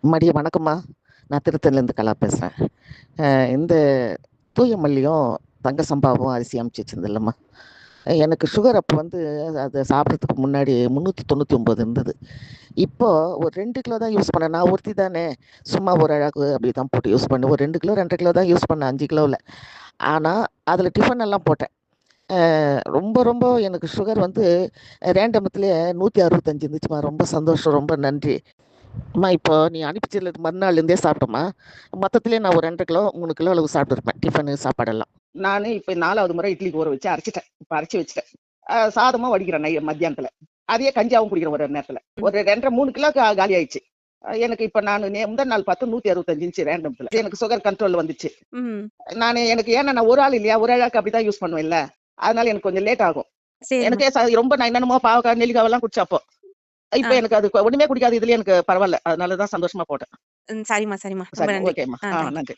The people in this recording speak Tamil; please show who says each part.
Speaker 1: மதிய வணக்கம்மா. நான் திருத்தணிலேருந்து கலா பேசுறேன். இந்த தூய மல்லியும், தங்க சம்பாவும் அரிசி அமுச்சு வச்சிருந்தேன்லம்மா. எனக்கு சுகர் அப்போ வந்து அத சாப்பிட்றதுக்கு முன்னாடி 399 இருந்தது. இப்போ ஒரு 2 கிலோ தான் யூஸ் பண்ணேன். நான் ஒருத்தி தானே, சும்மா ஒரு அழகு அப்படி தான் போட்டு யூஸ் பண்ணேன். ஒரு 2 கிலோ, 2 1/2 கிலோ தான் யூஸ் பண்ணேன் 5 கிலோவுல. ஆனா, அதில டிஃபன் எல்லாம் போட்டேன். ரொம்ப ரொம்ப எனக்கு சுகர் வந்து ரேண்டம்த்திலே 165 இருந்துச்சும்மா. ரொம்ப சந்தோஷம். ரொம்ப நன்றி. அம்மா இப்போ நீ அனுப்பிச்சதுல மறுநாள்லேருந்தே சாப்பிட்டோம்மா. மொத்தத்திலே நான் ஒரு 2 1/2 கிலோ, 3 கிலோ அளவு சாப்பிட்டுருப்பேன். டிஃபனு, சாப்பாடெல்லாம். நானு இப்ப 4வது முறை இட்லிக்கு ஊற வச்சு அரைச்சுட்டேன். இப்ப அரைச்சு வச்சுட்டேன். சாதமும் வடிக்கிறேன் மத்தியானத்துல. அதையே கஞ்சியாவும் குடிக்கிறேன் ஒரு நேரத்துல. ஒரு 2 1/2 3 கிலோ காலி ஆயிடுச்சு. எனக்கு இப்ப நானு முந்தன நாள் பார்த்து 165 இருந்துச்சு ரேண்டம்த்துல. எனக்கு சுகர் கண்ட்ரோல் வந்துச்சு.
Speaker 2: ம்.
Speaker 1: எனக்கு ஏன்னா நான் ஒரு ஆள் இல்லையா? ஒரு ஆளுக்கு அப்படிதான் யூஸ் பண்ணுவேன்ல. அதனால எனக்கு கொஞ்சம் லேட் ஆகும்.
Speaker 2: சரிம்மா.
Speaker 1: எனக்கே ரொம்ப நான் என்னென்னமோ பாவக்காய், நெல்லிக்காவெல்லாம் குடிச்சேன் அப்போ. இப்ப
Speaker 2: ஆ.
Speaker 1: எனக்கு அது ஒண்ணுமே குடிக்காது. இதுலயே எனக்கு பரவால்ல. அதனால தான் சந்தோஷமா போட்டேன்.
Speaker 2: சரிம்மா, சரிம்மா. ரொம்ப
Speaker 1: சரி,
Speaker 2: நன்றி.
Speaker 1: ஓகேம்மா.
Speaker 2: Thank you.
Speaker 1: நன்றி.